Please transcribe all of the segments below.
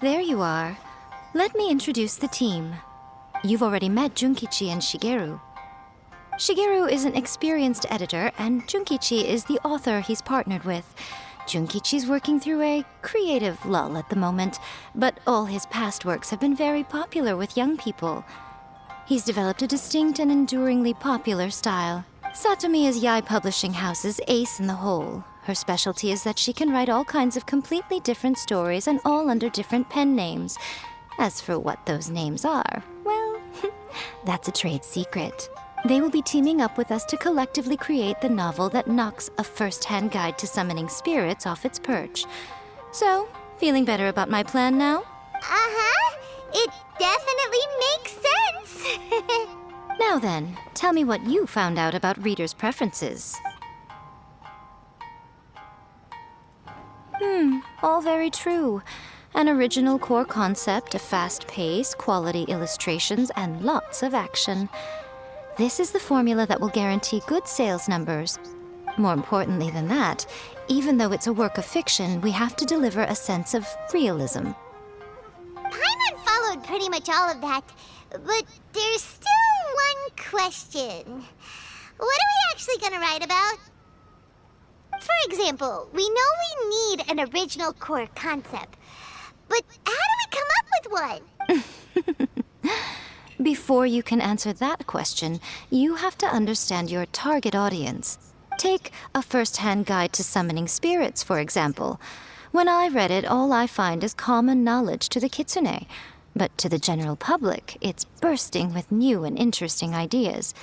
there you are. Let me introduce the team. You've already met Junkichi and Shigeru. Shigeru is an experienced editor, and Junkichi is the author he's partnered with. Junkichi's working through a creative lull at the moment, but all his past works have been very popular with young people. He's developed a distinct and enduringly popular style. Satomi is Yae Publishing House's ace in the hole. Her specialty is that she can write all kinds of completely different stories and all under different pen names. As for what those names are, well, that's a trade secret. They will be teaming up with us to collectively create the novel that knocks a first-hand guide to summoning spirits off its perch. So, feeling better about my plan now? Uh-huh. It definitely makes sense. Now then, tell me what you found out about readers' preferences. All very true. An original core concept, a fast pace, quality illustrations, and lots of action. This is the formula that will guarantee good sales numbers. More importantly than that, even though it's a work of fiction, we have to deliver a sense of realism. Paimon followed pretty much all of that, but there's still one question. What are we actually gonna write about? For example, we know we need an original core concept, but how do we come up with one? Before you can answer that question, you have to understand your target audience. Take A First-Hand Guide to Summoning Spirits, for example. When I read it, all I find is common knowledge to the kitsune. But to the general public, it's bursting with new and interesting ideas.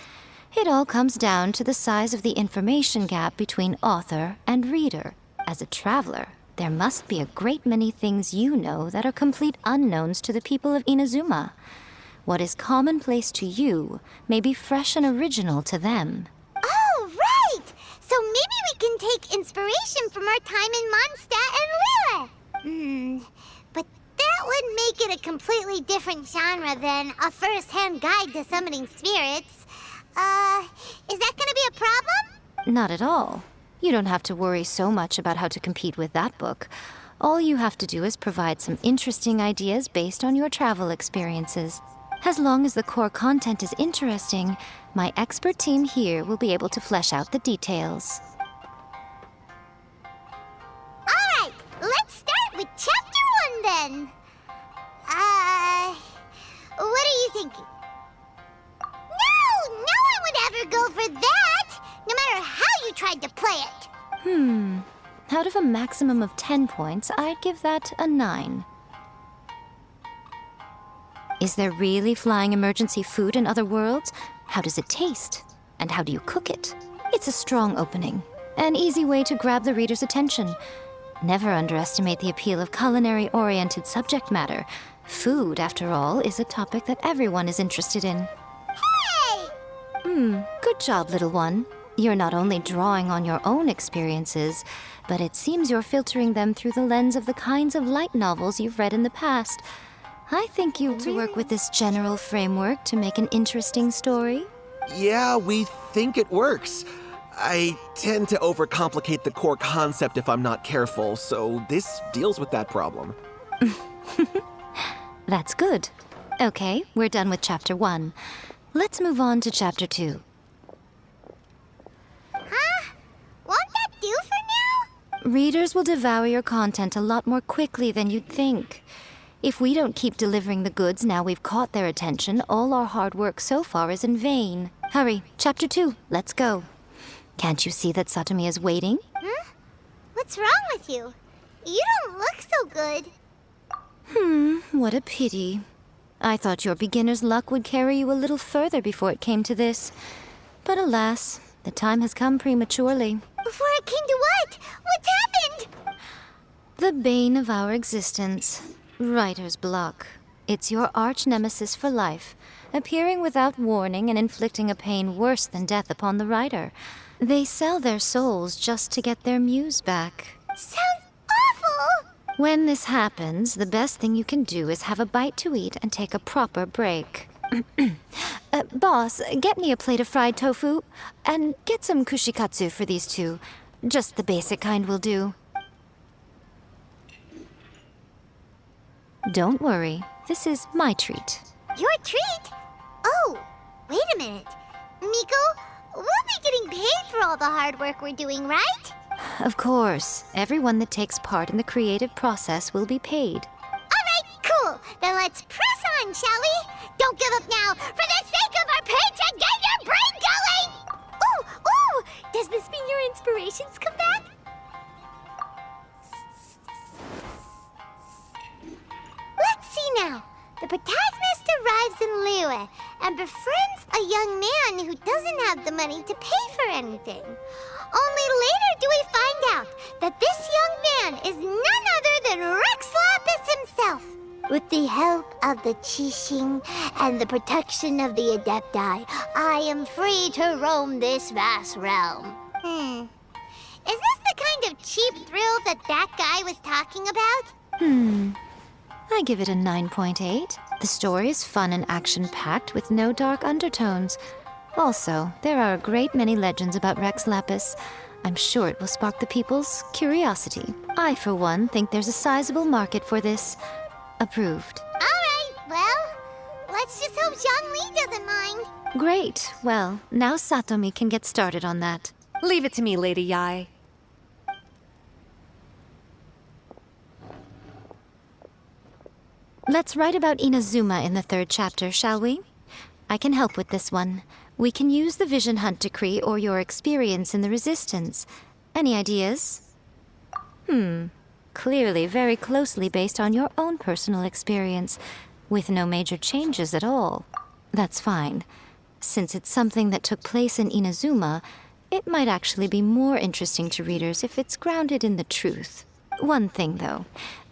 It all comes down to the size of the information gap between author and reader. As a traveler, there must be a great many things you know that are complete unknowns to the people of Inazuma. What is commonplace to you may be fresh and original to them. Oh, right! So maybe we can take inspiration from our time in Mondstadt and Lille. But that would make it a completely different genre than A First-Hand Guide to Summoning Spirits. Is that gonna be a problem? Not at all. You don't have to worry so much about how to compete with that book. All you have to do is provide some interesting ideas based on your travel experiences. As long as the core content is interesting, my expert team here will be able to flesh out the details. Alright, let's start with Chapter 1 then. What are you thinking? No one would ever go for that, no matter how you tried to play it. Out of a maximum of 10 points, I'd give that a 9. Is there really flying emergency food in other worlds? How does it taste? And how do you cook it? It's a strong opening, an easy way to grab the reader's attention. Never underestimate the appeal of culinary-oriented subject matter. Food, after all, is a topic that everyone is interested in. Hey! Good job, little one. You're not only drawing on your own experiences, but it seems you're filtering them through the lens of the kinds of light novels you've read in the past. I think you to work with this general framework to make an interesting story. Yeah, we think it works. I tend to overcomplicate the core concept if I'm not careful, so this deals with that problem. That's good. Okay, we're done with Chapter 1. Let's move on to Chapter 2. Huh? Won't that do for now? Readers will devour your content a lot more quickly than you'd think. If we don't keep delivering the goods now we've caught their attention, all our hard work so far is in vain. Hurry, Chapter 2, let's go. Can't you see that Satomi is waiting? What's wrong with you? You don't look so good. What a pity. I thought your beginner's luck would carry you a little further before it came to this. But alas, the time has come prematurely. Before it came to what? What's happened? The bane of our existence. Writer's block. It's your arch nemesis for life, appearing without warning and inflicting a pain worse than death upon the writer. They sell their souls just to get their muse back. Sounds awful! When this happens, the best thing you can do is have a bite to eat and take a proper break. Boss, get me a plate of fried tofu, and get some kushikatsu for these two. Just the basic kind will do. Don't worry, this is my treat. Your treat? Oh, wait a minute. Miko, we'll be getting paid for all the hard work we're doing, right? Of course, everyone that takes part in the creative process will be paid. Alright, cool. Then let's press on, shall we? Don't give up now. For the sake of our paycheck, get your brain going! Ooh! Does this mean your inspirations come back? Let's see now. The protagonist arrives in Liyue and befriends a young man who doesn't have the money to pay for anything. Only later do we find out that this young man is none other than Rex Lapis himself. With the help of the Qixing and the protection of the Adepti, I am free to roam this vast realm. Is this the kind of cheap thrill that guy was talking about? I give it a 9.8. The story is fun and action-packed with no dark undertones. Also, there are a great many legends about Rex Lapis. I'm sure it will spark the people's curiosity. I, for one, think there's a sizable market for this. Approved. Alright, well, let's just hope Zhongli doesn't mind. Great. Well, now Satomi can get started on that. Leave it to me, Lady Yae. Let's write about Inazuma in the 3rd chapter, shall we? I can help with this one. We can use the Vision Hunt decree or your experience in the Resistance. Any ideas? Clearly very closely based on your own personal experience, with no major changes at all. That's fine. Since it's something that took place in Inazuma, it might actually be more interesting to readers if it's grounded in the truth. One thing, though.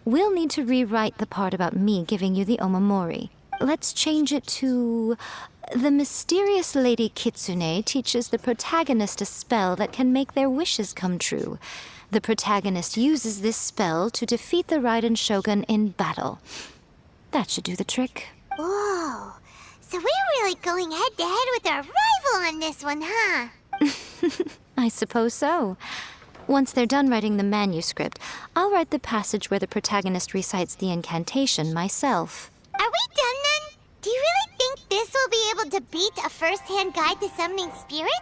We'll need to rewrite the part about me giving you the Omamori. Let's change it to... The mysterious Lady Kitsune teaches the protagonist a spell that can make their wishes come true. The protagonist uses this spell to defeat the Raiden Shogun in battle. That should do the trick. Whoa, so we're really going head-to-head with our rival on this one, huh? I suppose so. Once they're done writing the manuscript, I'll write the passage where the protagonist recites the incantation myself. Are we done then? Do you really think this will be able to beat a first-hand guide to summoning spirits?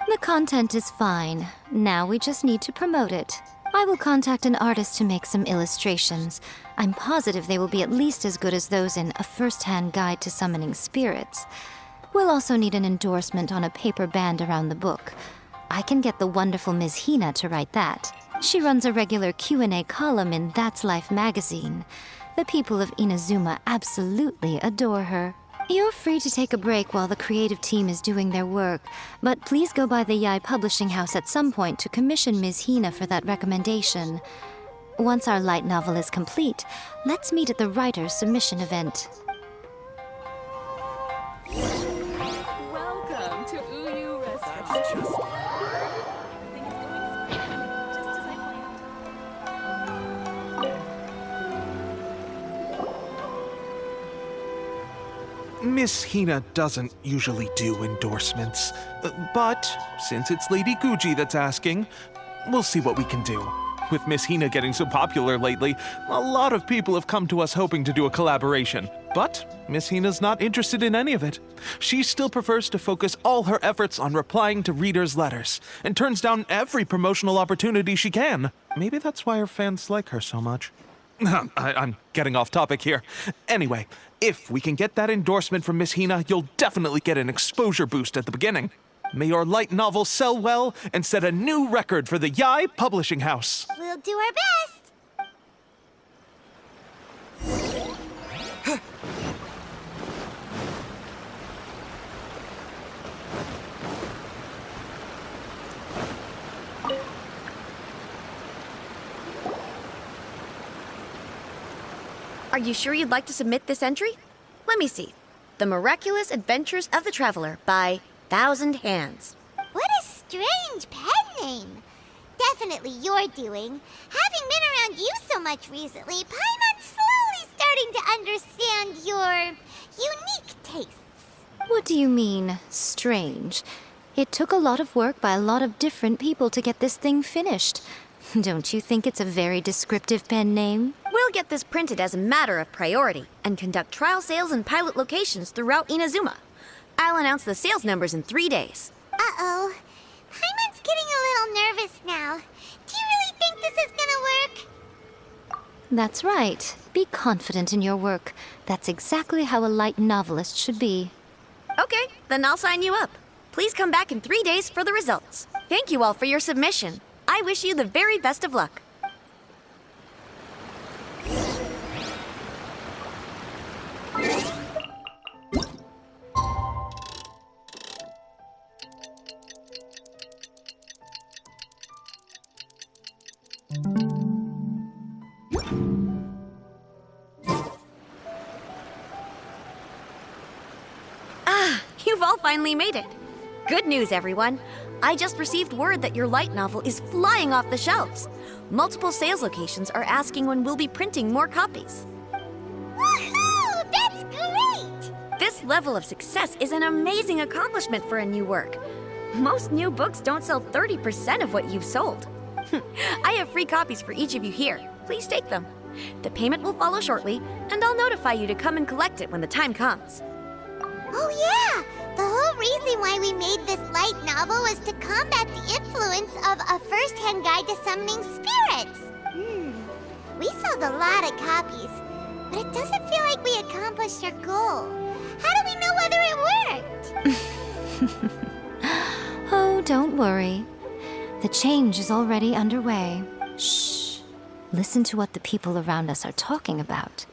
The content is fine. Now we just need to promote it. I will contact an artist to make some illustrations. I'm positive they will be at least as good as those in A First-Hand Guide to Summoning Spirits. We'll also need an endorsement on a paper band around the book. I can get the wonderful Ms. Hina to write that. She runs a regular Q&A column in That's Life magazine. The people of Inazuma absolutely adore her. You're free to take a break while the creative team is doing their work, but please go by the Yae Publishing House at some point to commission Ms. Hina for that recommendation. Once our light novel is complete, let's meet at the writer's submission event. Welcome to Uyu Restaurant. Miss Hina doesn't usually do endorsements, but since it's Lady Guji that's asking, we'll see what we can do. With Miss Hina getting so popular lately, a lot of people have come to us hoping to do a collaboration. But Miss Hina's not interested in any of it. She still prefers to focus all her efforts on replying to readers' letters, and turns down every promotional opportunity she can. Maybe that's why her fans like her so much. I'm getting off topic here. Anyway, if we can get that endorsement from Miss Hina, you'll definitely get an exposure boost at the beginning. May your light novel sell well and set a new record for the Yae Publishing House. We'll do our best. Are you sure you'd like to submit this entry? Let me see. The Miraculous Adventures of the Traveler by Thousand Hands. What a strange pen name. Definitely your doing. Having been around you so much recently, Paimon's slowly starting to understand your unique tastes. What do you mean, strange? It took a lot of work by a lot of different people to get this thing finished. Don't you think it's a very descriptive pen name? We'll We'll get this printed as a matter of priority and conduct trial sales in pilot locations throughout Inazuma. I'll announce the sales numbers in 3 days. Uh-oh. Paimon's getting a little nervous now. Do you really think this is gonna work? That's right. Be confident in your work. That's exactly how a light novelist should be. Okay, then I'll sign you up. Please come back in 3 days for the results. Thank you all for your submission. I wish you the very best of luck. You've all finally made it. Good news, everyone. I just received word that your light novel is flying off the shelves. Multiple sales locations are asking when we'll be printing more copies. Woohoo! That's great! This level of success is an amazing accomplishment for a new work. Most new books don't sell 30% of what you've sold. I have free copies for each of you here. Please take them. The payment will follow shortly, and I'll notify you to come and collect it when the time comes. Oh yeah! The whole reason why we made this light novel was to combat the influence of a first-hand guide to summoning spirits. We sold a lot of copies, but it doesn't feel like we accomplished our goal. How do we know whether it worked? Oh, don't worry. The change is already underway. Shh. Listen to what the people around us are talking about.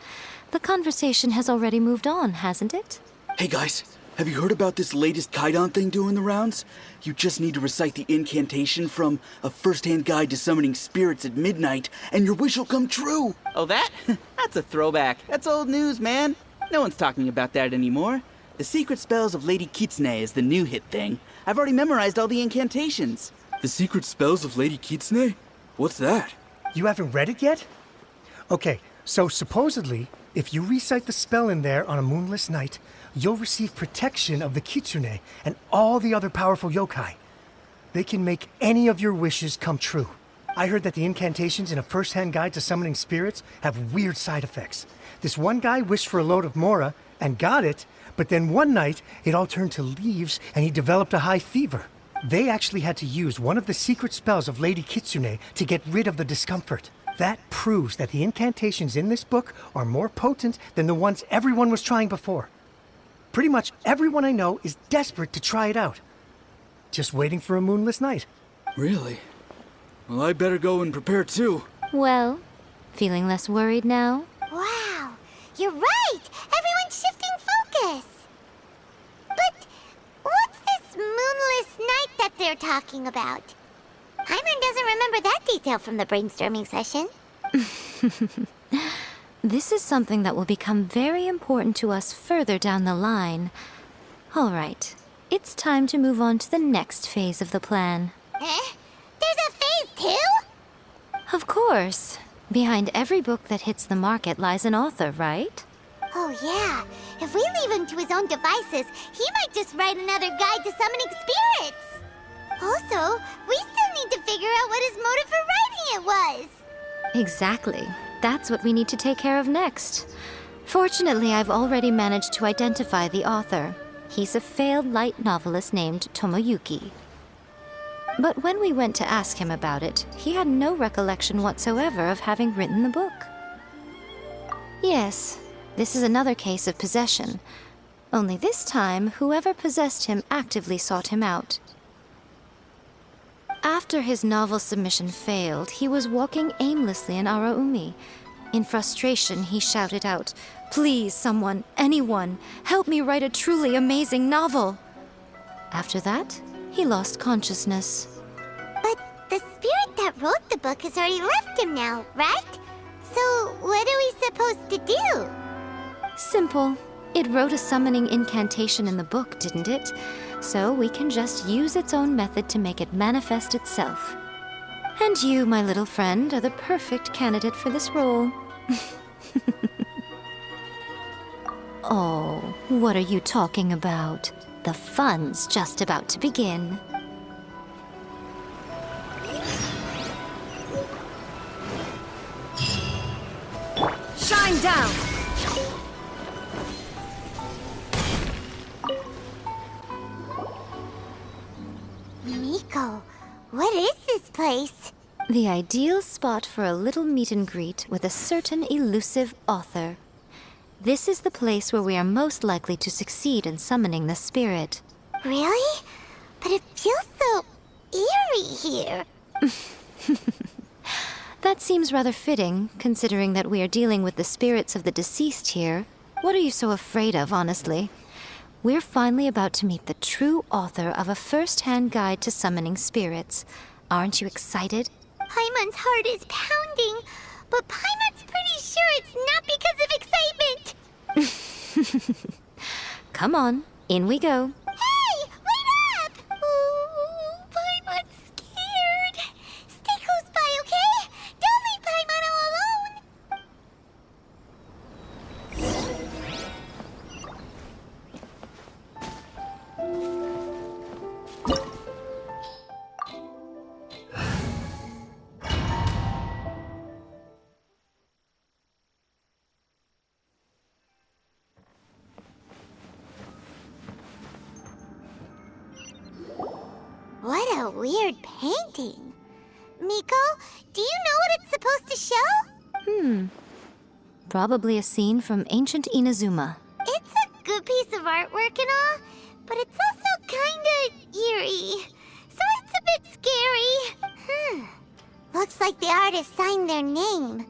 The conversation has already moved on, hasn't it? Hey guys, have you heard about this latest Kaidan thing doing the rounds? You just need to recite the incantation from A First-Hand Guide to Summoning Spirits at midnight, and your wish will come true! Oh, that? That's a throwback. That's old news, man. No one's talking about that anymore. The Secret Spells of Lady Kitsune is the new hit thing. I've already memorized all the incantations. The Secret Spells of Lady Kitsune? What's that? You haven't read it yet? Okay, so supposedly, if you recite the spell in there on a moonless night, you'll receive protection of the Kitsune and all the other powerful yokai. They can make any of your wishes come true. I heard that the incantations in A First-Hand Guide to Summoning Spirits have weird side effects. This one guy wished for a load of mora and got it, but then one night it all turned to leaves and he developed a high fever. They actually had to use one of the secret spells of Lady Kitsune to get rid of the discomfort. That proves that the incantations in this book are more potent than the ones everyone was trying before. Pretty much everyone I know is desperate to try it out. Just waiting for a moonless night. Really? Well, I better go and prepare too. Well, feeling less worried now? Wow, you're right! Everyone's shifting focus! But what's this moonless night that they're talking about? Paimon doesn't remember that detail from the brainstorming session. This is something that will become very important to us further down the line. All right, it's time to move on to the next phase of the plan. Eh? There's a phase 2? Of course. Behind every book that hits the market lies an author, right? Oh yeah, if we leave him to his own devices, he might just write another guide to summoning spirits. Also, we still need to figure out what his motive for writing it was. Exactly. That's what we need to take care of next. Fortunately, I've already managed to identify the author. He's a failed light novelist named Tomoyuki. But when we went to ask him about it, he had no recollection whatsoever of having written the book. Yes, this is another case of possession. Only this time, whoever possessed him actively sought him out. After his novel submission failed, he was walking aimlessly in Araumi. In frustration, he shouted out, "Please, someone, anyone, help me write a truly amazing novel!" After that, he lost consciousness. But the spirit that wrote the book has already left him now, right? So what are we supposed to do? Simple. It wrote a summoning incantation in the book, didn't it? So we can just use its own method to make it manifest itself. And you, my little friend, are the perfect candidate for this role. Oh, what are you talking about? The fun's just about to begin. Going down! Miko, what is this place? The ideal spot for a little meet and greet with a certain elusive author. This is the place where we are most likely to succeed in summoning the spirit. Really? But it feels so eerie here. That seems rather fitting, considering that we are dealing with the spirits of the deceased here. What are you so afraid of, honestly? We're finally about to meet the true author of a first-hand guide to summoning spirits. Aren't you excited? Paimon's heart is pounding, but Paimon's pretty sure it's not because of excitement. Come on, in we go. Hey, wait up! Ooh, Paimon's scared. Stay close by, okay? Don't leave Paimon all alone. What a weird painting. Miko, do you know what it's supposed to show? Probably a scene from ancient Inazuma. It's a good piece of artwork and all, but it's also kinda eerie. So it's a bit scary. Looks like the artist signed their name.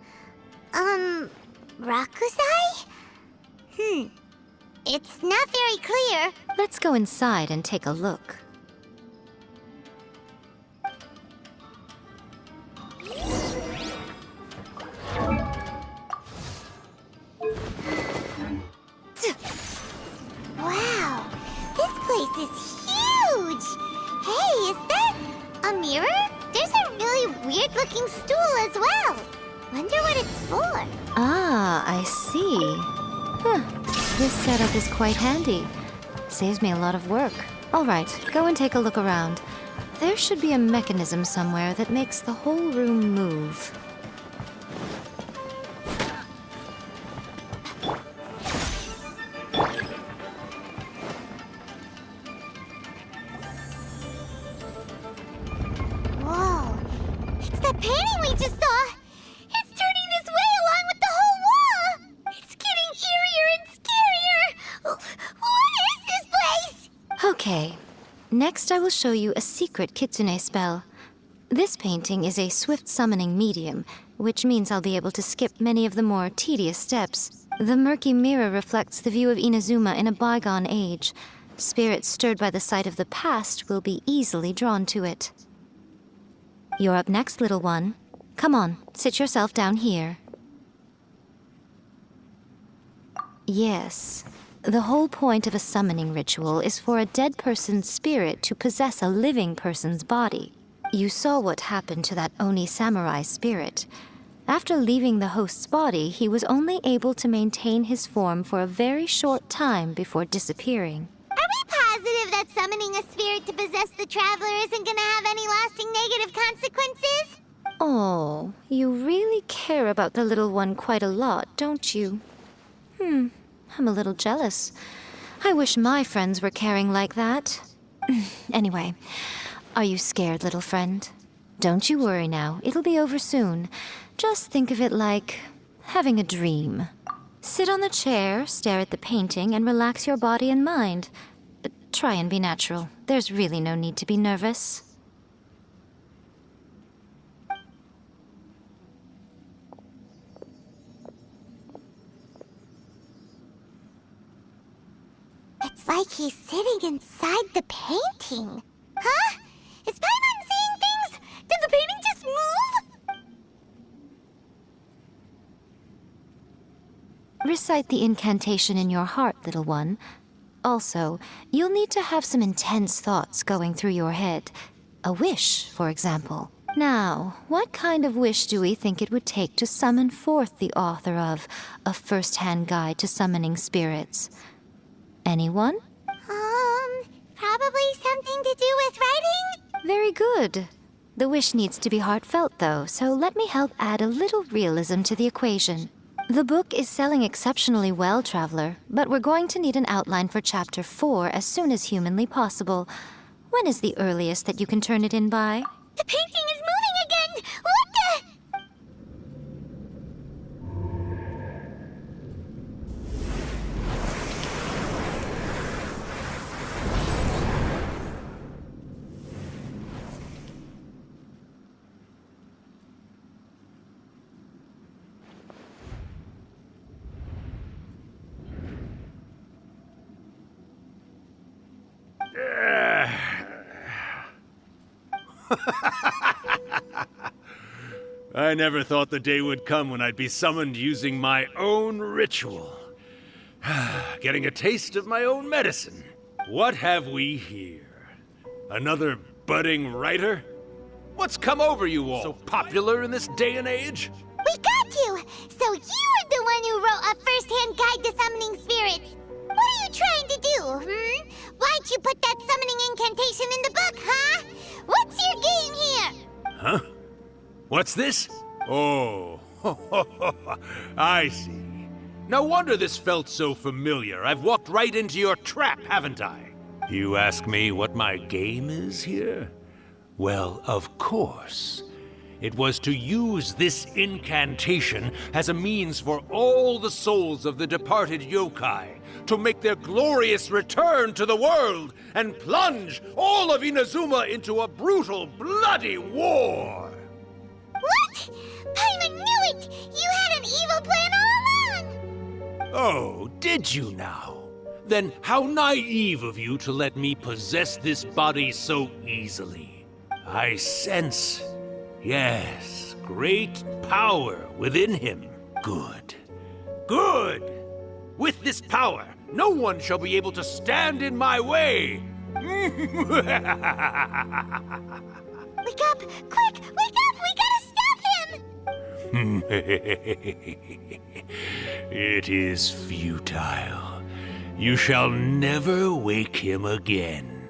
Rakusai? It's not very clear. Let's go inside and take a look. Wow, this place is huge! Hey, is that a mirror? There's a really weird-looking stool as well. Wonder what it's for. Ah, I see. This setup is quite handy. Saves me a lot of work. All right, go and take a look around. There should be a mechanism somewhere that makes the whole room move. Whoa, it's that painting we just saw! It's turning this way along with the whole wall! It's getting eerier and scarier! What is this place? Okay, next I will show you a secret kitsune spell. This painting is a swift summoning medium, which means I'll be able to skip many of the more tedious steps. The murky mirror reflects the view of Inazuma in a bygone age. Spirits stirred by the sight of the past will be easily drawn to it. You're up next, little one. Come on, sit yourself down here. Yes. The whole point of a summoning ritual is for a dead person's spirit to possess a living person's body. You saw what happened to that Oni samurai spirit. After leaving the host's body, he was only able to maintain his form for a very short time before disappearing. Are we positive that summoning a spirit to possess the traveler isn't gonna have any lasting negative consequences? Oh, you really care about the little one quite a lot, don't you? I'm a little jealous. I wish my friends were caring like that. Anyway, are you scared, little friend? Don't you worry now, it'll be over soon. Just think of it like having a dream. Sit on the chair, stare at the painting, and relax your body and mind. Try and be natural. There's really no need to be nervous. It's like he's sitting inside the painting. Huh? Is Paimon seeing things? Did the painting just move? Recite the incantation in your heart, little one. Also, you'll need to have some intense thoughts going through your head. A wish, for example. Now, what kind of wish do we think it would take to summon forth the author of A First-Hand Guide to Summoning Spirits? Anyone? Probably something to do with writing? Very good. The wish needs to be heartfelt, though, so let me help add a little realism to the equation. The book is selling exceptionally well, Traveler, but we're going to need an outline for Chapter 4 as soon as humanly possible. When is the earliest that you can turn it in by? The painting is moving again! What the? I never thought the day would come when I'd be summoned using my own ritual. Getting a taste of my own medicine. What have we here? Another budding writer? What's come over you all? So popular in this day and age? We got you! So you are the one who wrote a first-hand guide to summoning spirits! What are you trying to do, Why'd you put that summoning incantation in the book, huh? What's your game here? Huh? What's this? Oh, I see. No wonder this felt so familiar. I've walked right into your trap, haven't I? You ask me what my game is here? Well, of course. It was to use this incantation as a means for all the souls of the departed yokai to make their glorious return to the world and plunge all of Inazuma into a brutal, bloody war. What? Paimon knew it! You had an evil plan all along! Oh, did you now? Then how naive of you to let me possess this body so easily. I sense, yes, great power within him. Good. Good! With this power, no one shall be able to stand in my way. Wake up! Quick! Wake up! We gotta stop him! It is futile. You shall never wake him again.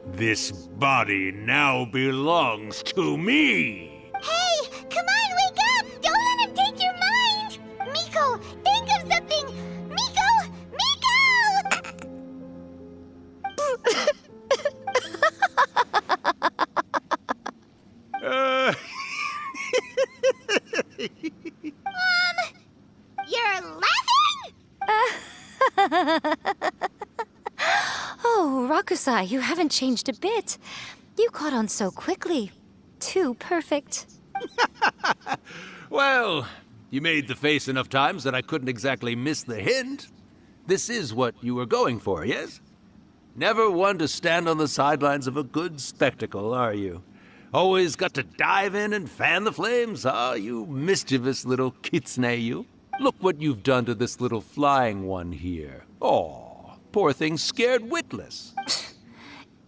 This body now belongs to me! Hey! Come on, wake up! Don't let him take your mind! Miko, think of something! Miko! Miko! You're laughing? Oh, Rakusai, you haven't changed a bit. You caught on so quickly. Too perfect. Well, you made the face enough times that I couldn't exactly miss the hint. This is what you were going for, yes? Never one to stand on the sidelines of a good spectacle, are you? Always got to dive in and fan the flames, huh? You mischievous little kitsune, you. Look what you've done to this little flying one here. Aw, poor thing scared witless.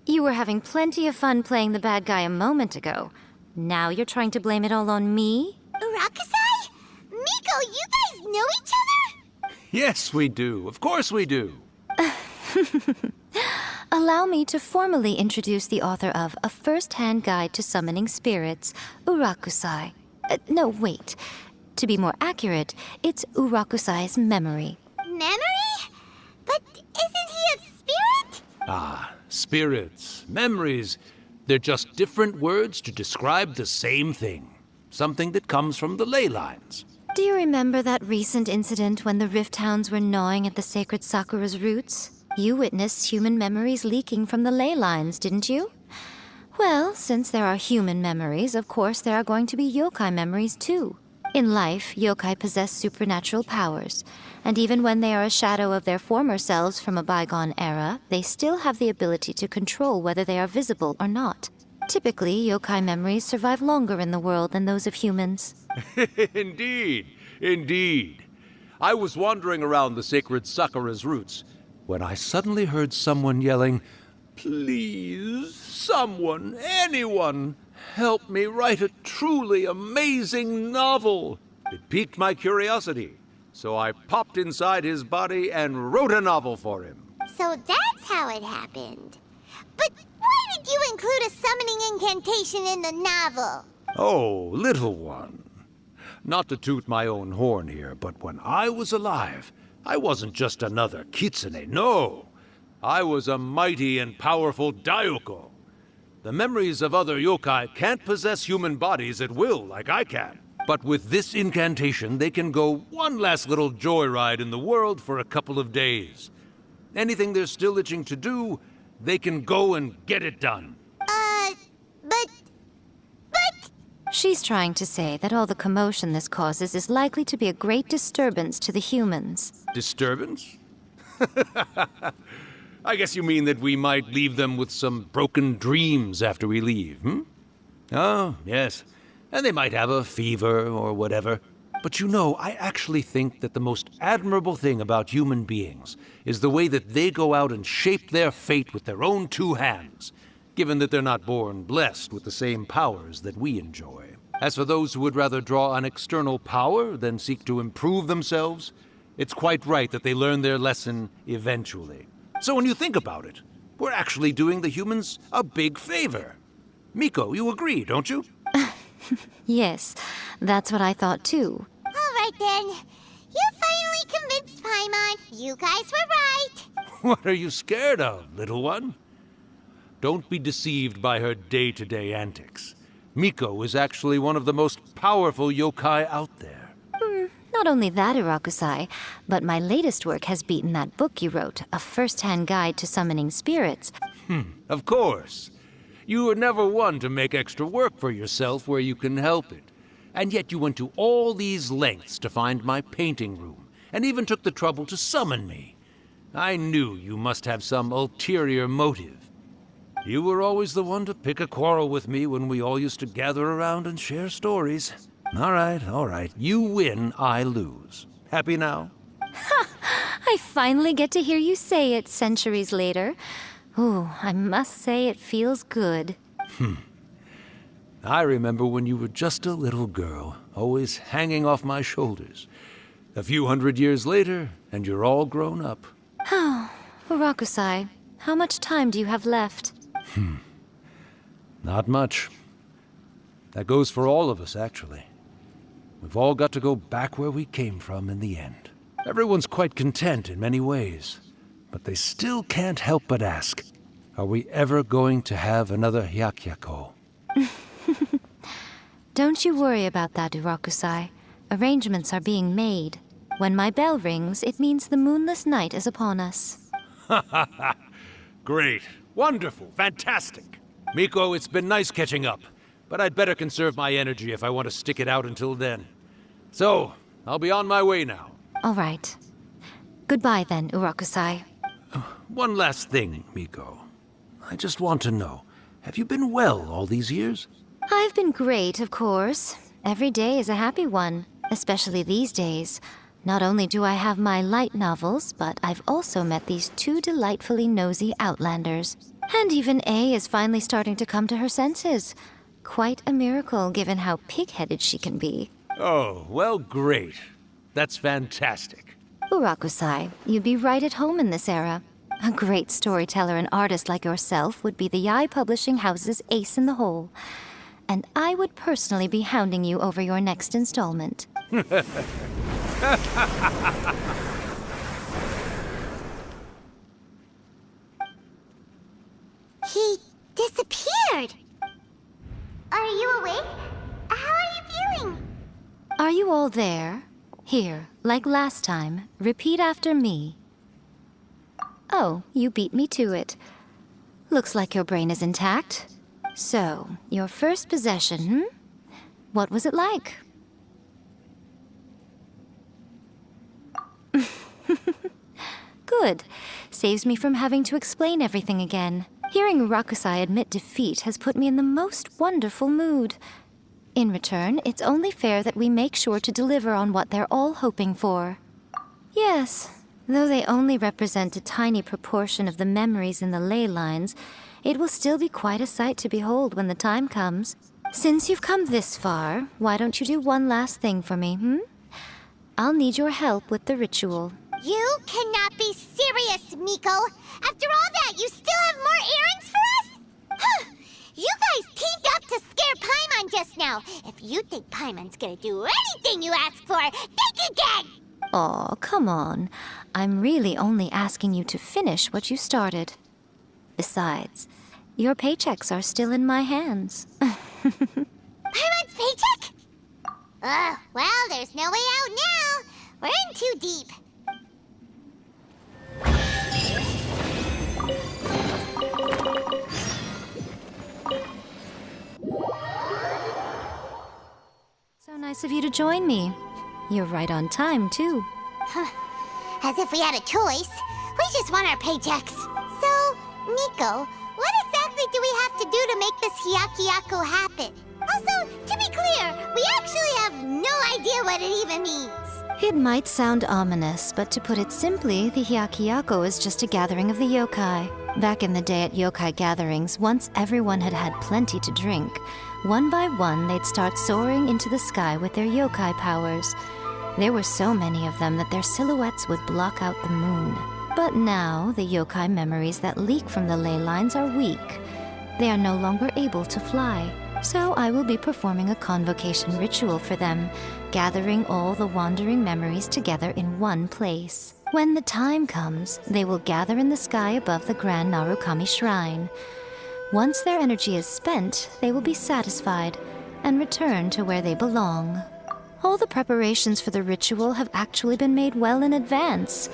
You were having plenty of fun playing the bad guy a moment ago. Now you're trying to blame it all on me? Rakusai? Miko, you guys know each other? Yes, we do. Of course we do. Allow me to formally introduce the author of A First-Hand Guide to Summoning Spirits, Urakusai. No, wait. To be more accurate, it's Urakusai's memory. Memory? But isn't he a spirit? Ah, spirits, memories. They're just different words to describe the same thing. Something that comes from the ley lines. Do you remember that recent incident when the Rift Hounds were gnawing at the sacred Sakura's roots? You witnessed human memories leaking from the ley lines, didn't you? Well, since there are human memories, of course there are going to be yokai memories too. In life, yokai possess supernatural powers, and even when they are a shadow of their former selves from a bygone era, they still have the ability to control whether they are visible or not. Typically, yokai memories survive longer in the world than those of humans. Indeed, indeed. I was wandering around the sacred Sakura's roots when I suddenly heard someone yelling, "Please, someone, anyone, help me write a truly amazing novel." It piqued my curiosity, so I popped inside his body and wrote a novel for him. So that's how it happened. But why did you include a summoning incantation in the novel? Oh, little one. Not to toot my own horn here, but when I was alive, I wasn't just another kitsune, no! I was a mighty and powerful Daioko. The memories of other yokai can't possess human bodies at will like I can. But with this incantation, they can go one last little joyride in the world for a couple of days. Anything they're still itching to do, they can go and get it done. But... She's trying to say that all the commotion this causes is likely to be a great disturbance to the humans. Disturbance? I guess you mean that we might leave them with some broken dreams after we leave, hmm? Oh, yes. And they might have a fever or whatever. But you know, I actually think that the most admirable thing about human beings is the way that they go out and shape their fate with their own two hands, given that they're not born blessed with the same powers that we enjoy. As for those who would rather draw on external power than seek to improve themselves, it's quite right that they learn their lesson eventually. So when you think about it, we're actually doing the humans a big favor. Miko, you agree, don't you? Yes, that's what I thought too. All right then. You finally convinced Paimon. You guys were right. What are you scared of, little one? Don't be deceived by her day-to-day antics. Miko is actually one of the most powerful yokai out there. Not only that, Irakusai, but my latest work has beaten that book you wrote, A First-Hand Guide to Summoning Spirits. Of course. You were never one to make extra work for yourself where you can help it. And yet you went to all these lengths to find my painting room, and even took the trouble to summon me. I knew you must have some ulterior motive. You were always the one to pick a quarrel with me when we all used to gather around and share stories. All right. You win, I lose. Happy now? I finally get to hear you say it centuries later. Ooh, I must say it feels good. I remember when you were just a little girl, always hanging off my shoulders. A few 100 years later, and you're all grown up. Irakusai, how much time do you have left? Not much. That goes for all of us, actually. We've all got to go back where we came from in the end. Everyone's quite content in many ways, but they still can't help but ask, are we ever going to have another Hyakyako? Don't you worry about that, Irakusai. Arrangements are being made. When my bell rings, it means the moonless night is upon us. Great. Wonderful. Fantastic. Miko, it's been nice catching up, but I'd better conserve my energy if I want to stick it out until then. So, I'll be on my way now. All right. Goodbye then, Irakusai. One last thing, Miko. I just want to know, have you been well all these years? I've been great, of course. Every day is a happy one, especially these days. Not only do I have my light novels, but I've also met these two delightfully nosy outlanders. And even A is finally starting to come to her senses. Quite a miracle, given how pig-headed she can be. Oh, well, great. That's fantastic. Irakusai, you'd be right at home in this era. A great storyteller and artist like yourself would be the Yai Publishing House's ace in the hole. And I would personally be hounding you over your next installment. He disappeared. Are you awake? How are you feeling? Are you all there? Here, like last time, repeat after me. Oh, you beat me to it. Looks like your brain is intact. So, your first possession, What was it like? Good. Saves me from having to explain everything again. Hearing Rakusai admit defeat has put me in the most wonderful mood. In return, it's only fair that we make sure to deliver on what they're all hoping for. Yes, though they only represent a tiny proportion of the memories in the ley lines, it will still be quite a sight to behold when the time comes. Since you've come this far, why don't you do one last thing for me, I'll need your help with the ritual. You cannot be serious, Miko! After all that, you still have more errands for us? You guys teamed up to scare Paimon just now. If you think Paimon's gonna do anything you ask for, think again! Aw, come on. I'm really only asking you to finish what you started. Besides, your paychecks are still in my hands. Paimon's paycheck? Well, there's no way out now. We're in too deep. So nice of you to join me. You're right on time, too. As if we had a choice. We just want our paychecks. So, Nico, what exactly do we have to do to make this Hyakyako happen? Also, to be clear, we actually have no idea what it even means. It might sound ominous, but to put it simply, the Hyakyako is just a gathering of the yokai. Back in the day at yokai gatherings, once everyone had had plenty to drink, one by one they'd start soaring into the sky with their yokai powers. There were so many of them that their silhouettes would block out the moon. But now, the yokai memories that leak from the ley lines are weak. They are no longer able to fly. So I will be performing a convocation ritual for them, gathering all the wandering memories together in one place. When the time comes, they will gather in the sky above the Grand Narukami Shrine. Once their energy is spent, they will be satisfied and return to where they belong. All the preparations for the ritual have actually been made well in advance.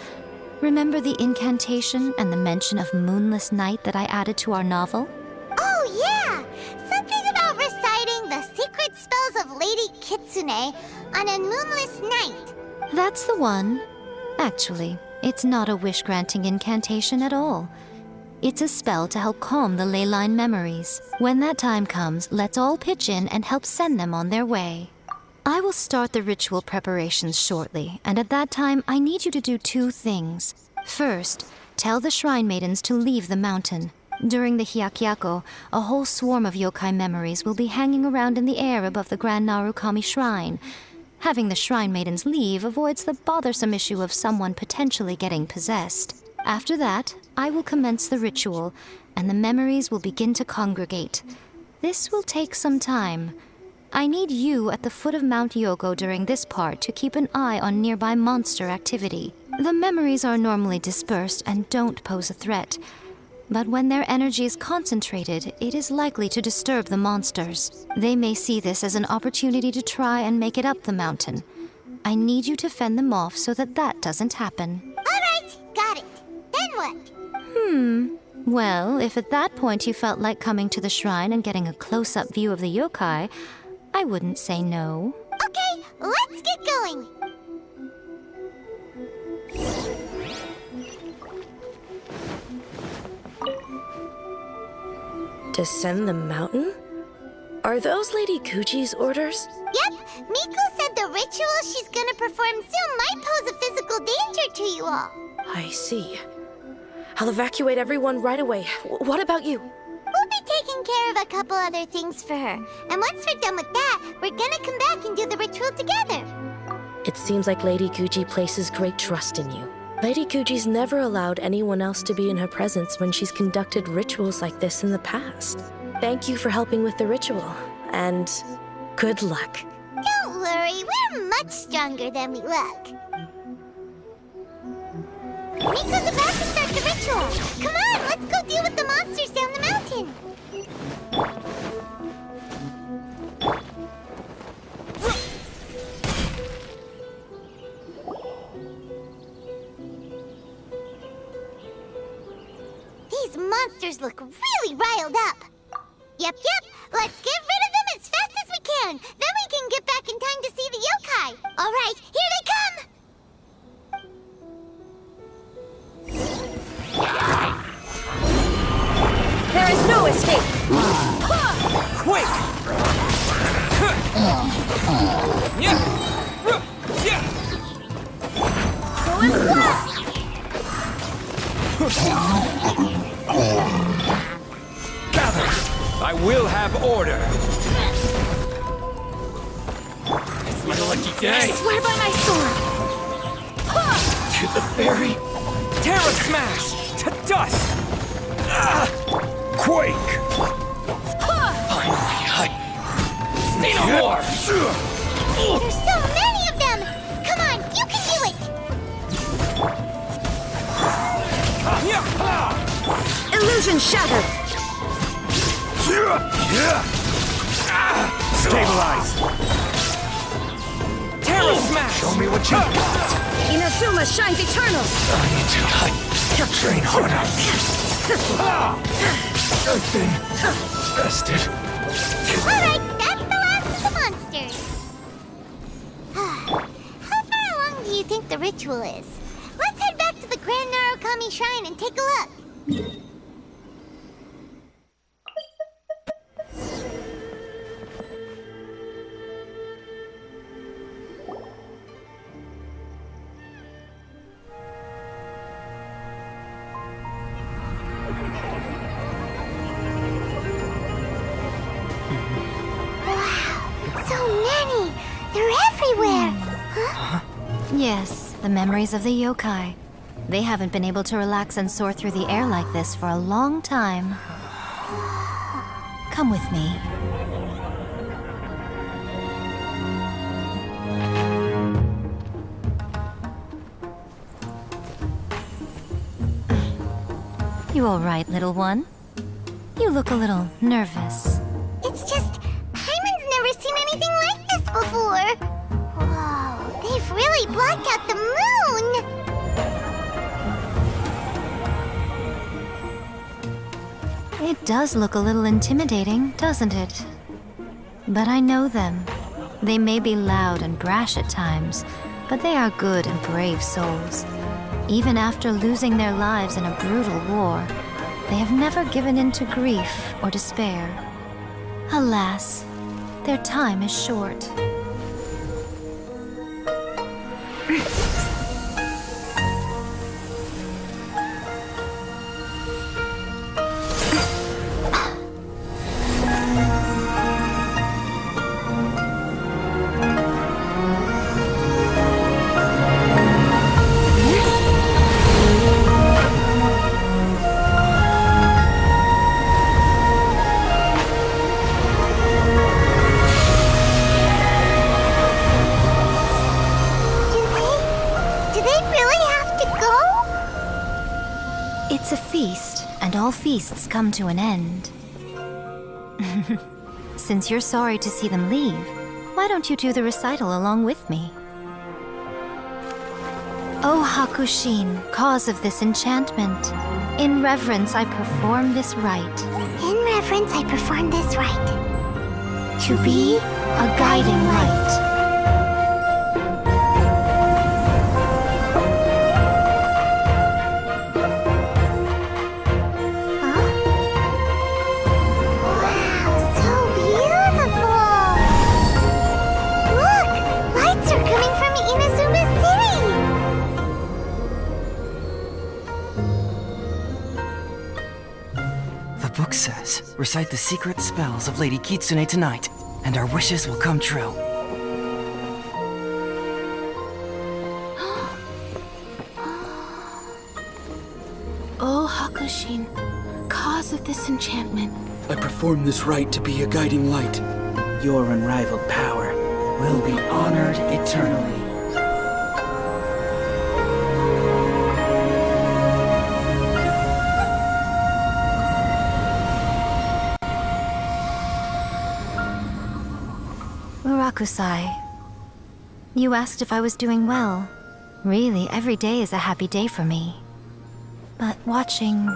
Remember the incantation and the mention of moonless night that I added to our novel? Oh, yeah! Something about reciting the secret spells of Lady Kitsune on a moonless night. That's the one. Actually, it's not a wish-granting incantation at all. It's a spell to help calm the ley line memories. When that time comes, let's all pitch in and help send them on their way. I will start the ritual preparations shortly, and at that time, I need you to do two things. First, tell the shrine maidens to leave the mountain. During the Hyakyako, a whole swarm of yokai memories will be hanging around in the air above the Grand Narukami Shrine. Having the shrine maidens leave avoids the bothersome issue of someone potentially getting possessed. After that, I will commence the ritual, and the memories will begin to congregate. This will take some time. I need you at the foot of Mount Yogo during this part to keep an eye on nearby monster activity. The memories are normally dispersed and don't pose a threat, but when their energy is concentrated, it is likely to disturb the monsters. They may see this as an opportunity to try and make it up the mountain. I need you to fend them off so that that doesn't happen. All right, got it. Then what? Well, if at that point you felt like coming to the shrine and getting a close-up view of the yokai, I wouldn't say no. Okay, let's get going. Descend the mountain? Are those Lady Gucci's orders? Yep, Miko said the ritual she's gonna perform soon might pose a physical danger to you all. I see. I'll evacuate everyone right away. What about you? We'll be taking care of a couple other things for her. And once we're done with that, we're gonna come back and do the ritual together. It seems like Lady Gucci places great trust in you. Lady Gucci's never allowed anyone else to be in her presence when she's conducted rituals like this in the past. Thank you for helping with the ritual, and good luck. Don't worry, we're much stronger than we look. Miko's about to start the ritual. Come on, let's go deal with the monsters down the mountain. These monsters look really riled up. Yep, let's get rid of them as fast as we can. Then we can get back in time to see the yokai. All right, here they come. There is no escape! Quick! Gather! I will have order! It's my lucky day! Swear by my sword! To the fairy! Terra Smash! To dust! Quake! Finally, more! There's so many of them! Come on, you can do it! Illusion shattered! Stabilize! Terror smash! Show me what you got! Inazuma shines eternal! I need to train harder. I've been bested. Alright, that's the last of the monsters. How far along do you think the ritual is? Let's head back to the Grand Narukami Shrine and take a look. So many! They're everywhere! Huh? Yes, the memories of the yokai. They haven't been able to relax and soar through the air like this for a long time. Come with me. You all right, little one? You look a little nervous. It's just, Paimon's never seen anything like this before. Whoa, they've really blocked out the moon! It does look a little intimidating, doesn't it? But I know them. They may be loud and brash at times, but they are good and brave souls. Even after losing their lives in a brutal war, they have never given in to grief or despair. Alas, their time is short. Do they really have to go? It's a feast, and all feasts come to an end. Since you're sorry to see them leave, why don't you do the recital along with me? O Hakushin, cause of this enchantment, in reverence I perform this rite. In reverence, I perform this rite. To be a guiding light. Wow, so beautiful! Look! Lights are coming from Inazuma City! The book says, recite the secret spells of Lady Kitsune tonight, and our wishes will come true. O Hakushin, cause of this enchantment. I perform this rite to be a guiding light. Your unrivaled power will be honored eternally. Urakusai, you asked if I was doing well. Really, every day is a happy day for me. But watching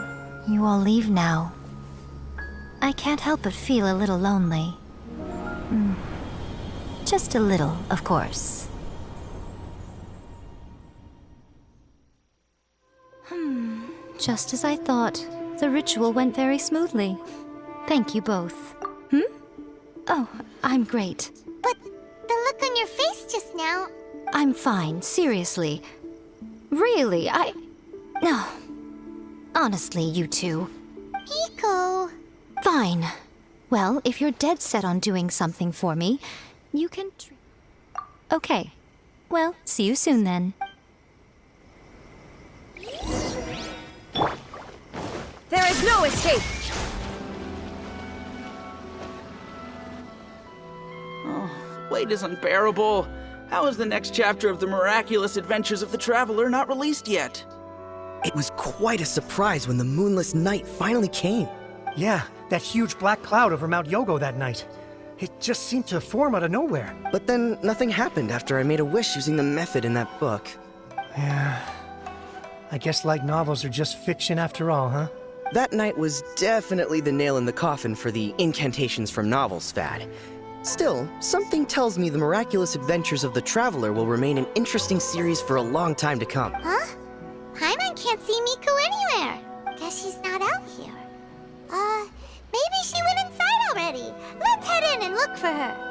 you all leave now, I can't help but feel a little lonely. Just a little, of course. Just as I thought, the ritual went very smoothly. Thank you both. Oh, I'm great. But the look on your face just now... I'm fine, seriously. Really, No. Honestly, you two. Hiko... Fine. Well, if you're dead set on doing something for me, you can... Okay. Well, see you soon then. There is no escape! Oh, wait is unbearable. How is the next chapter of the miraculous adventures of the Traveler not released yet? It was quite a surprise when the moonless night finally came. Yeah, that huge black cloud over Mount Yogo that night. It just seemed to form out of nowhere. But then nothing happened after I made a wish using the method in that book. Yeah. I guess light novels are just fiction after all, huh? That night was definitely the nail in the coffin for the incantations from novels fad. Still, something tells me the miraculous adventures of the Traveler will remain an interesting series for a long time to come. Huh? Paimon can't see Miko anywhere. Guess she's not out here. Maybe she went inside already. Let's head in and look for her.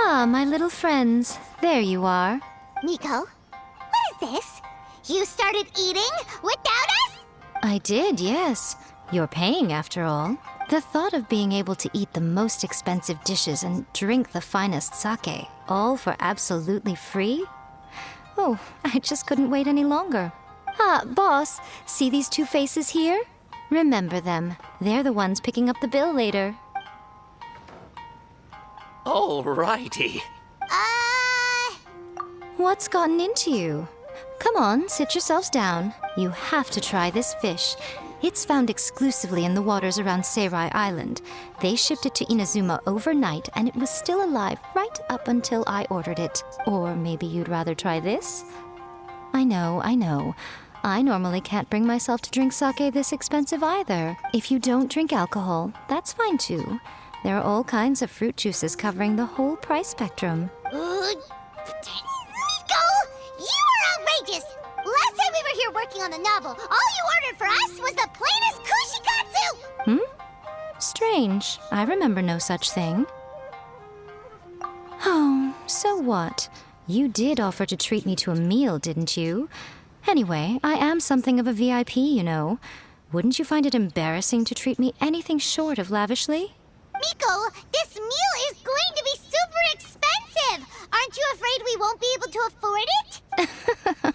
Ah, my little friends. There you are. Miko, what is this? You started eating without us? I did, yes. You're paying after all. The thought of being able to eat the most expensive dishes and drink the finest sake, all for absolutely free? Oh, I just couldn't wait any longer. Ah, boss, see these two faces here? Remember them. They're the ones picking up the bill later. Alrighty. What's gotten into you? Come on, sit yourselves down. You have to try this fish. It's found exclusively in the waters around Seirai Island. They shipped it to Inazuma overnight, and it was still alive right up until I ordered it. Or maybe you'd rather try this? I know. I normally can't bring myself to drink sake this expensive either. If you don't drink alcohol, that's fine too. There are all kinds of fruit juices covering the whole price spectrum. Miko, you are outrageous! Last time we were here working on the novel, all you ordered for us was the plainest kushikatsu! Strange. I remember no such thing. Oh, so what? You did offer to treat me to a meal, didn't you? Anyway, I am something of a VIP, you know. Wouldn't you find it embarrassing to treat me anything short of lavishly? Miko, this meal is going to be super expensive! Aren't you afraid we won't be able to afford it?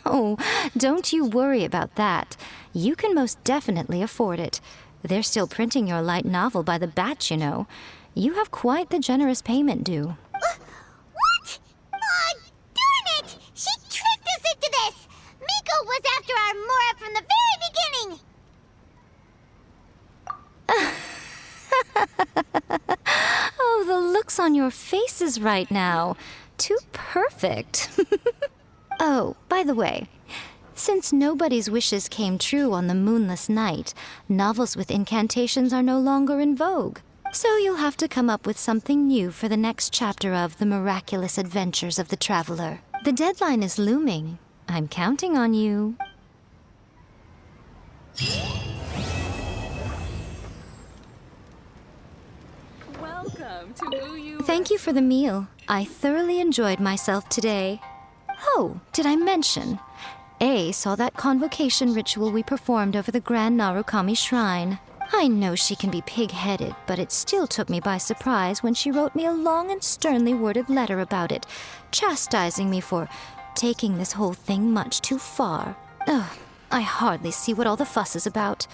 Oh, don't you worry about that. You can most definitely afford it. They're still printing your light novel by the batch, you know. You have quite the generous payment due. What? Darn it! She tricked us into this! Miko was after our Mora from the very beginning! Oh, the looks on your faces right now. Too perfect. Oh, by the way, since nobody's wishes came true on the moonless night, novels with incantations are no longer in vogue. So you'll have to come up with something new for the next chapter of The Miraculous Adventures of the Traveler. The deadline is looming. I'm counting on you. Welcome to Uyu. Thank you for the meal. I thoroughly enjoyed myself today. Oh, did I mention? A saw that convocation ritual we performed over the Grand Narukami Shrine. I know she can be pig-headed, but it still took me by surprise when she wrote me a long and sternly worded letter about it, chastising me for taking this whole thing much too far. Ugh, I hardly see what all the fuss is about.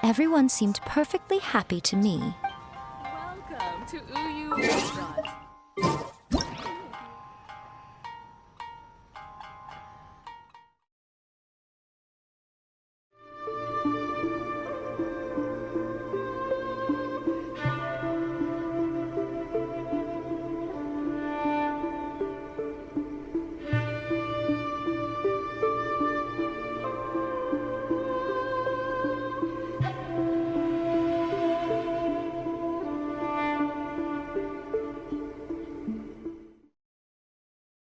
Everyone seemed perfectly happy to me. Welcome to Uyu Restaurant.